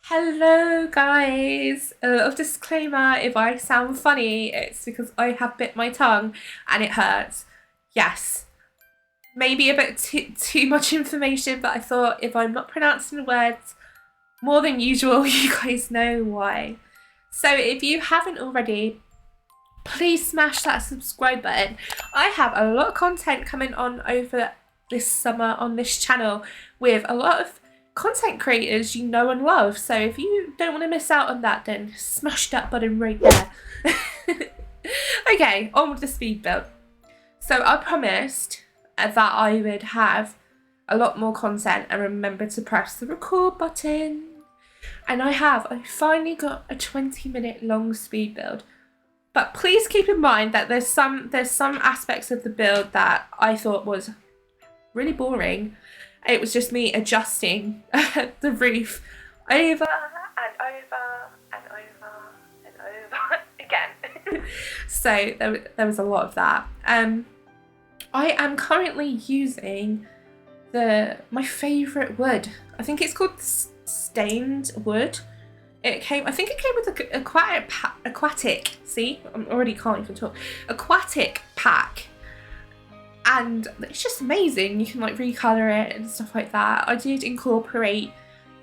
Hello guys! A little disclaimer, if I sound funny, it's because I have bit my tongue and it hurts. Yes, maybe a bit too much information, but I thought if I'm not pronouncing the words more than usual, you guys know why. So if you haven't already, please smash that subscribe button. I have a lot of content coming on over this summer on this channel with a lot of content creators you know and love, so if you don't want to miss out on that, then smash that button right there. Okay, on with the speed build. So I promised that I would have a lot more content and remember to press the record button, and I finally got a 20-minute long speed build. But please keep in mind that there's some aspects of the build that I thought was really boring. It was just me adjusting the roof over and over and over and over again. So there was a lot of that. I am currently using my favourite wood. I think it's called stained wood. I think it came with an aquatic. See, I already can't even talk. Aquatic pack. And it's just amazing. You can like recolour it and stuff like that. I did incorporate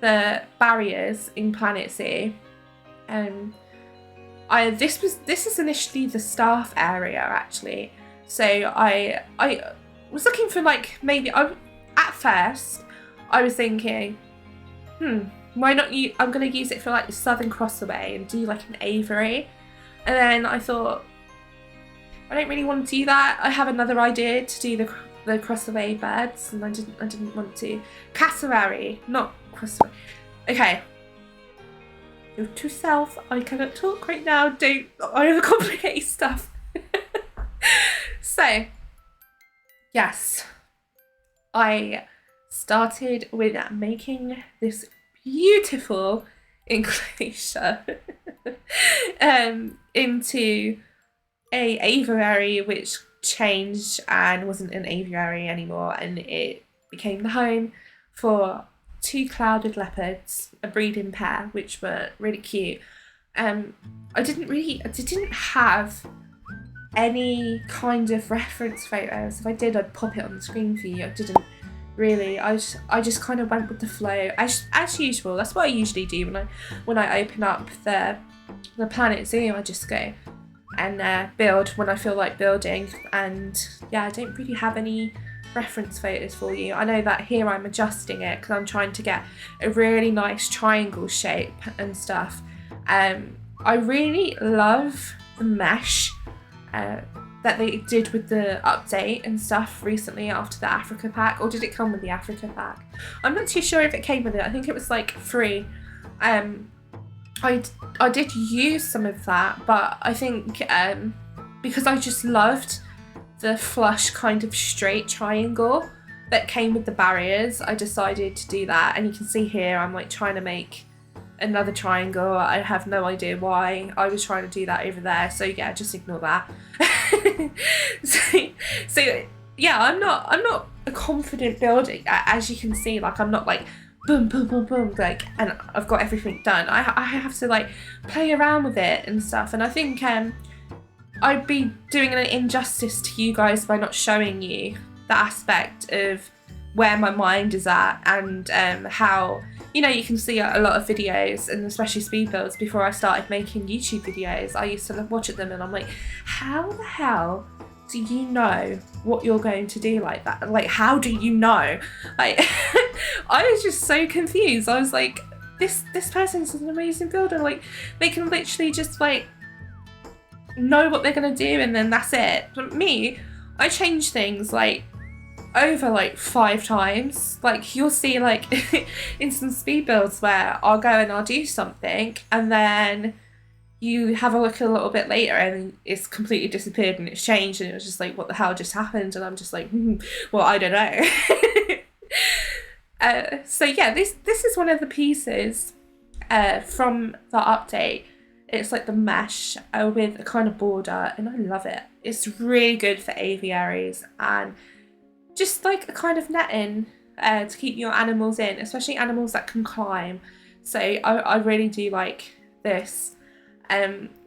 the barriers in Planet Sea. This is initially the staff area actually. So I was looking for like at first I was thinking, why not I'm gonna use it for like the Southern Crossaway and do like an aviary. And then I thought, I don't really want to do that. I have another idea to do the crossaway birds, and I didn't want to. Cassowary, not crossaway. Okay. Note to self, I cannot talk right now. Don't overcomplicate stuff. So, yes, I started with making this beautiful enclosure into a aviary, which changed and wasn't an aviary anymore, and it became the home for 2 clouded leopards, a breeding pair, which were really cute. I didn't have any kind of reference photos. If I did, I'd pop it on the screen for you. I didn't really. I just kind of went with the flow as usual. That's what I usually do when I open up the Planet Zoo. I just go and build when I feel like building, and yeah, I don't really have any reference photos for you. I know that here I'm adjusting it because I'm trying to get a really nice triangle shape and stuff. I really love the mesh that they did with the update and stuff recently after the Africa pack, or did it come with the Africa pack? I'm not too sure if it came with it. I think it was like free. I did use some of that, but I think because I just loved the flush kind of straight triangle that came with the barriers, I decided to do that. And you can see here I'm like trying to make another triangle. I have no idea why I was trying to do that over there, so yeah, just ignore that. so yeah, I'm not a confident builder, as you can see. Like, I'm not like boom boom boom boom, like, and I've got everything done. I have to like play around with it and stuff, and I think I'd be doing an injustice to you guys by not showing you the aspect of where my mind is at, and how, you know, you can see a lot of videos, and especially speed builds. Before I started making YouTube videos, I used to watch at them and I'm like, how the hell do you know what you're going to do like that? Like, how do you know? Like, I was just so confused. I was like, this person's an amazing builder. Like, they can literally just like know what they're gonna do and then that's it. But me, I change things like over like 5 times. Like you'll see like in some speed builds where I'll go and I'll do something and then you have a look a little bit later and it's completely disappeared and it's changed and it was just like, what the hell just happened? And I'm just like, well, I don't know. So yeah, this is one of the pieces from the update. It's like the mesh with a kind of border and I love it. It's really good for aviaries and just like a kind of netting to keep your animals in, especially animals that can climb. So I really do like this.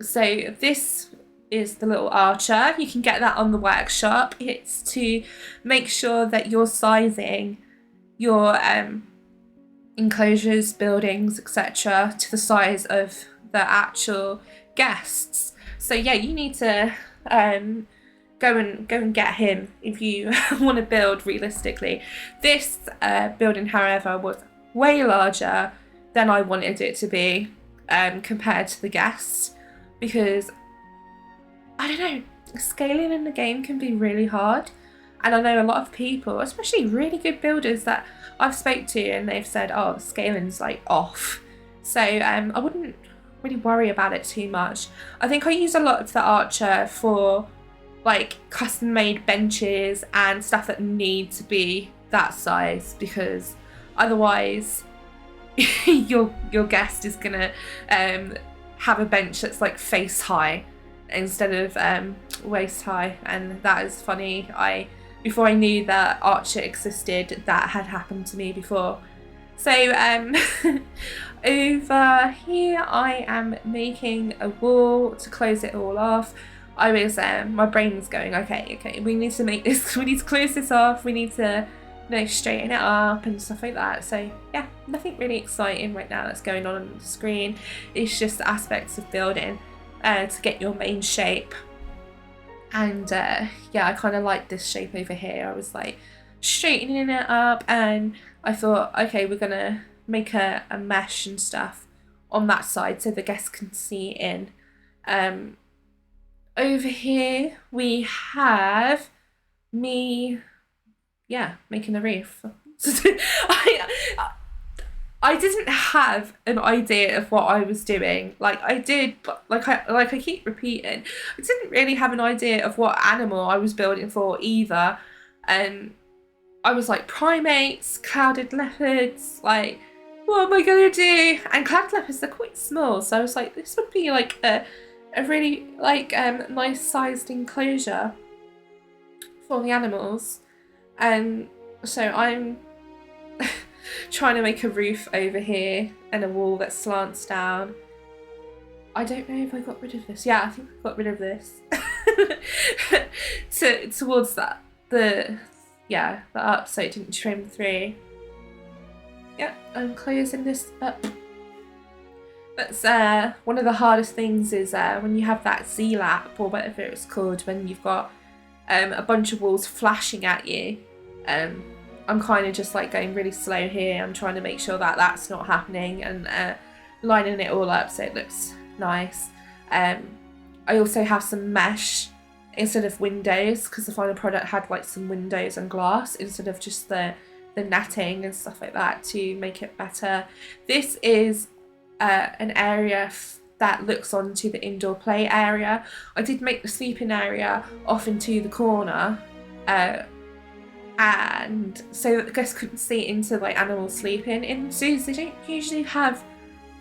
So this is the little archer. You can get that on the workshop. It's to make sure that you're sizing your enclosures, buildings, etc. to the size of the actual guests. So yeah, you need to go and get him if you want to build realistically. This building, however, was way larger than I wanted it to be compared to the guests, because I don't know, scaling in the game can be really hard. And I know a lot of people, especially really good builders that I've spoke to, and they've said, oh, the scaling's like off. So I wouldn't really worry about it too much. I think I use a lot of the archer for like custom made benches and stuff that need to be that size, because otherwise your guest is gonna have a bench that's like face high instead of waist high, and that is funny. Before I knew that archer existed, that had happened to me before. So over here I am making a wall to close it all off. I was my brain was going, okay, we need to make this, we need to close this off, we need to, you know, straighten it up and stuff like that. So yeah, nothing really exciting right now that's going on the screen. It's just aspects of building to get your main shape. And yeah, I kind of like this shape over here. I was like straightening it up and I thought, okay, we're gonna make a mesh and stuff on that side so the guests can see in. Over here we have me, yeah, making a roof. I didn't have an idea of what I was doing. Like I did, but like I keep repeating, I didn't really have an idea of what animal I was building for either. And I was like, primates, clouded leopards, like, what am I gonna do? And clouded leopards, they're quite small, so I was like, this would be like a really like nice sized enclosure for the animals. And so I'm trying to make a roof over here and a wall that slants down. I don't know if I got rid of this. Yeah, I think I got rid of this. Towards that, the up so it didn't trim through. Yeah, I'm closing this up. That's one of the hardest things is when you have that Z-lap or whatever it's called, when you've got a bunch of walls flashing at you. I'm kind of just like going really slow here. I'm trying to make sure that that's not happening and lining it all up so it looks nice. I also have some mesh instead of windows, because the final product had like some windows and glass instead of just the netting and stuff like that to make it better. This is an area that looks onto the indoor play area. I did make the sleeping area off into the corner, and so that the guests couldn't see into like animals sleeping in zoos. They don't usually have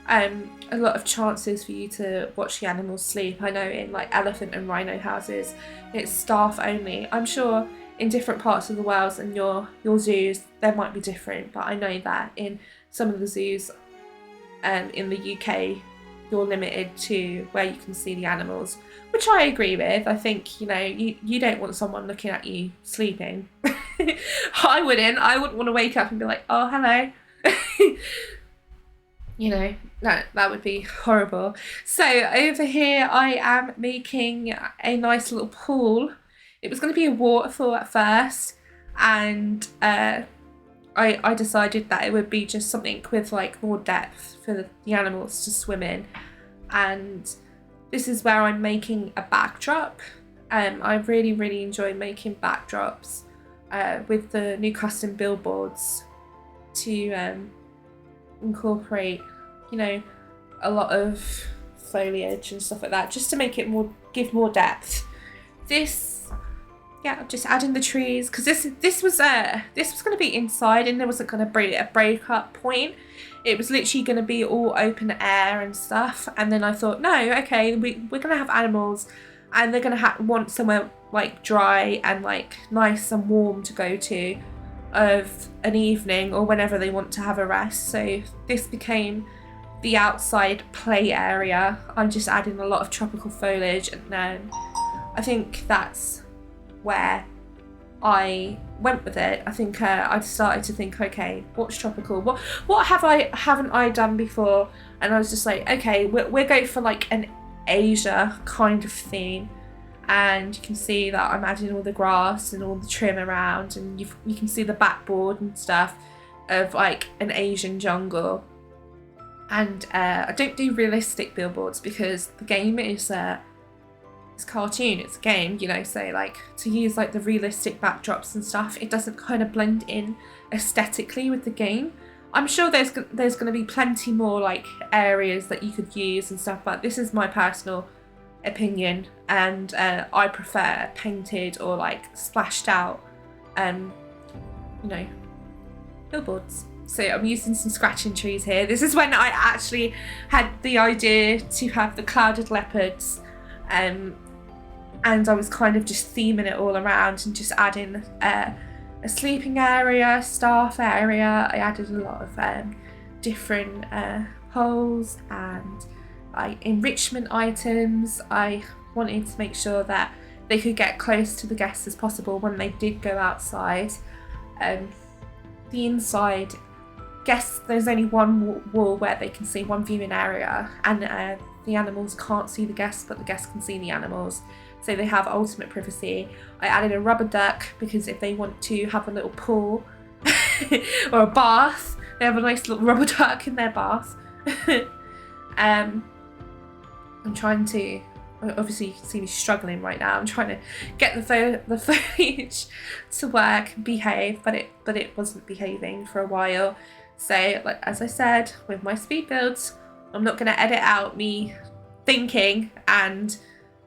a lot of chances for you to watch the animals sleep. I know in like elephant and rhino houses it's staff only. I'm sure in different parts of the world and your zoos there might be different, but I know that in some of the zoos in the UK you're limited to where you can see the animals, which I agree with. I think, you know, you don't want someone looking at you sleeping. I wouldn't want to wake up and be like, oh, hello. You know, that would be horrible. So over here I am making a nice little pool. It was going to be a waterfall at first, and I decided that it would be just something with like more depth for the animals to swim in. And this is where I'm making a backdrop. I really enjoy making backdrops with the new custom billboards to incorporate, you know, a lot of foliage and stuff like that, just to make it give more depth. This, yeah, just adding the trees, because this was going to be inside, and there wasn't going to be a break-up point. It was literally going to be all open air and stuff. And then I thought, no, okay, we're going to have animals, and they're going to want somewhere like dry and like nice and warm to go to of an evening or whenever they want to have a rest. So this became the outside play area. I'm just adding a lot of tropical foliage, and then I think that's where I went with it. I think I started to think, okay, what's tropical? What haven't I done before? And I was just like, okay, we're going for like an Asia kind of theme. And you can see that I'm adding all the grass and all the trim around, and you can see the backboard and stuff of like an Asian jungle. And I don't do realistic billboards because the game is it's cartoon, it's a game, you know, so like to use like the realistic backdrops and stuff, it doesn't kind of blend in aesthetically with the game. I'm sure there's going to be plenty more like areas that you could use and stuff, but this is my personal opinion, and I prefer painted or like splashed out you know, billboards. So I'm using some scratching trees here. This is when I actually had the idea to have the clouded leopards, and I was kind of just theming it all around and just adding a sleeping area, staff area. I added a lot of different holes and enrichment items. I wanted to make sure that they could get close to the guests as possible when they did go outside. The inside guests, there's only one wall where they can see one viewing area, and the animals can't see the guests, but the guests can see the animals. So they have ultimate privacy. I added a rubber duck because if they want to have a little pool or a bath, they have a nice little rubber duck in their bath. I'm trying to, obviously you can see me struggling right now. I'm trying to get the foliage to work and behave, but it wasn't behaving for a while. So like as I said, with my speed builds, I'm not going to edit out me thinking and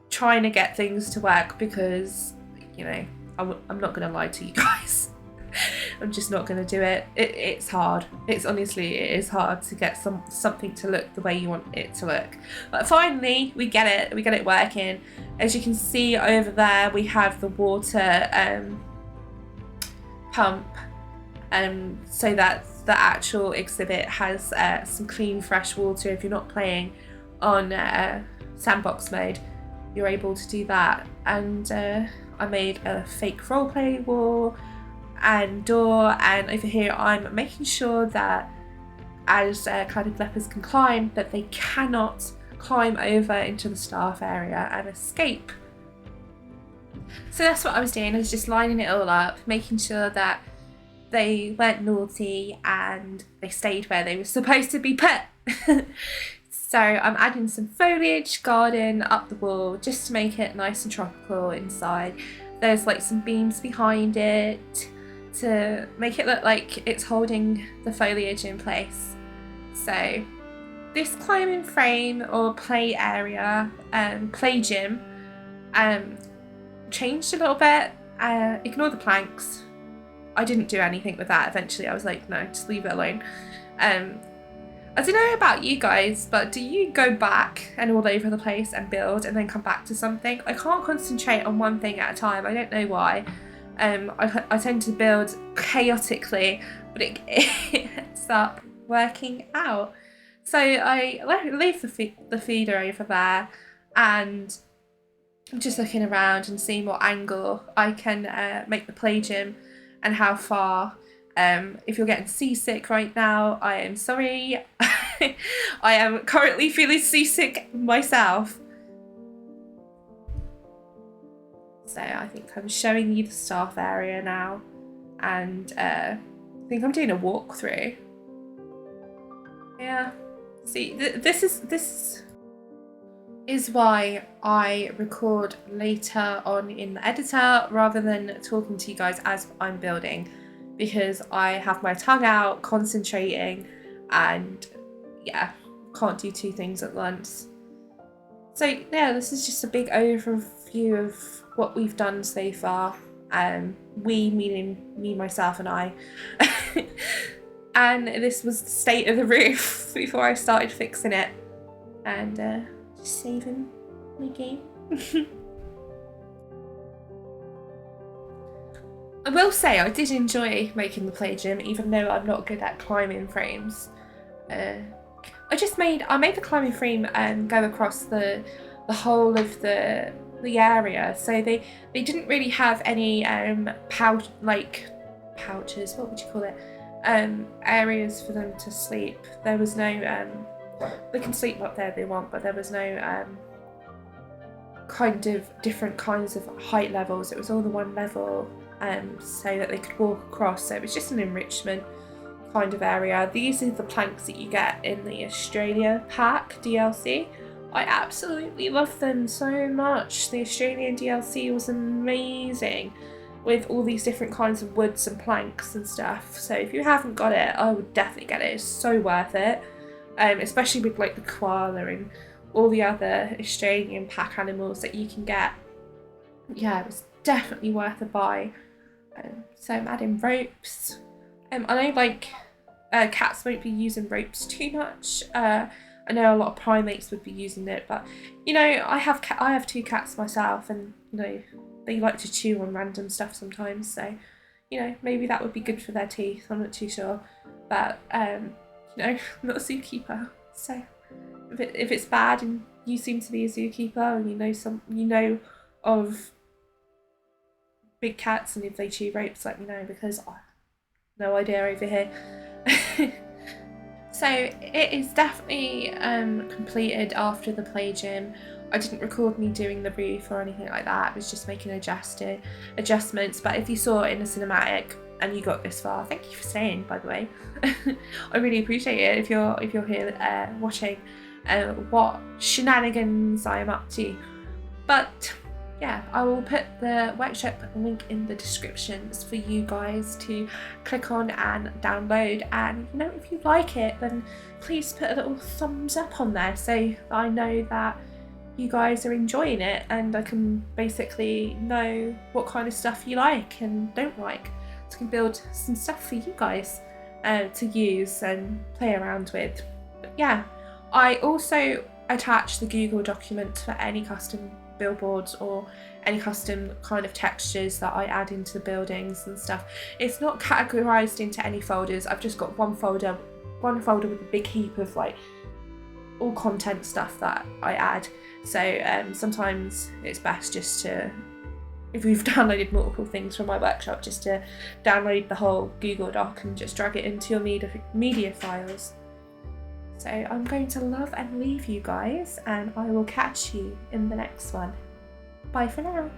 trying to get things to work, because, you know, I'm not going to lie to you guys. I'm just not going to do it. It's hard. It is hard to get something to look the way you want it to look. But finally, we get it. We get it working. As you can see over there, we have the water pump, so that the actual exhibit has some clean, fresh water. If you're not playing on sandbox mode, you're able to do that. And I made a fake roleplay wall and door, and over here I'm making sure that as clouded leopards can climb, that they cannot climb over into the staff area and escape. So that's what I was doing. I was just lining it all up, making sure that they weren't naughty and they stayed where they were supposed to be put. So I'm adding some foliage, garden up the wall, just to make it nice and tropical inside. There's like some beams behind it to make it look like it's holding the foliage in place. So this climbing frame or play area, play gym, changed a little bit. Ignore the planks. I didn't do anything with that. Eventually I was like, no, just leave it alone. I don't know about you guys, but do you go back and all over the place and build and then come back to something? I can't concentrate on one thing at a time. I don't know why. I tend to build chaotically, but it ends up working out. So I leave the feeder over there, and I'm just looking around and seeing what angle I can make the play gym and how far. If you're getting seasick right now, I am sorry. I am currently feeling seasick myself. So I think I'm showing you the staff area now, and I think I'm doing a walkthrough. Yeah. See, this is why I record later on in the editor rather than talking to you guys as I'm building, because I have my tongue out concentrating and yeah, can't do two things at once. So yeah, this is just a big overview of what we've done so far. We meaning me, myself and I. And this was the state of the roof before I started fixing it. And just saving my game. I will say I did enjoy making the play gym, even though I'm not good at climbing frames. I made the climbing frame go across the whole of the area, so they didn't really have any pouches, what would you call it, areas for them to sleep. There was no they can sleep up there if they want, but there was no kind of different kinds of height levels. It was all the one level, so that they could walk across. So it was just an enrichment kind of area. These are the planks that you get in the Australia pack DLC. I absolutely love them so much. The Australian DLC was amazing with all these different kinds of woods and planks and stuff. So if you haven't got it, I would definitely get it. It's so worth it, especially with like the koala and all the other Australian pack animals that you can get. Yeah, it was definitely worth a buy. So I'm adding ropes. I know like cats won't be using ropes too much. I know a lot of primates would be using it, but you know, I have two cats myself, and you know, they like to chew on random stuff sometimes. So you know, maybe that would be good for their teeth. I'm not too sure, but you know, I'm not a zookeeper, so if it's bad and you seem to be a zookeeper and you know of big cats and if they chew ropes, let me know, because I have no idea over here. So it is definitely completed after the play gym. I didn't record me doing the roof or anything like that. I was just making adjustments. But if you saw it in a cinematic and you got this far, thank you for staying, by the way. I really appreciate it if you're here watching what shenanigans I am up to. But yeah, I will put the workshop link in the descriptions for you guys to click on and download. And you know, if you like it, then please put a little thumbs up on there so I know that you guys are enjoying it, and I can basically know what kind of stuff you like and don't like, so I can build some stuff for you guys to use and play around with. But yeah, I also attach the Google document for any custom billboards or any custom kind of textures that I add into the buildings and stuff. It's not categorized into any folders. I've just got one folder with a big heap of like all content stuff that I add. So sometimes it's best just to, if you've downloaded multiple things from my workshop, just to download the whole Google Doc and just drag it into your media files. So I'm going to love and leave you guys, and I will catch you in the next one. Bye for now.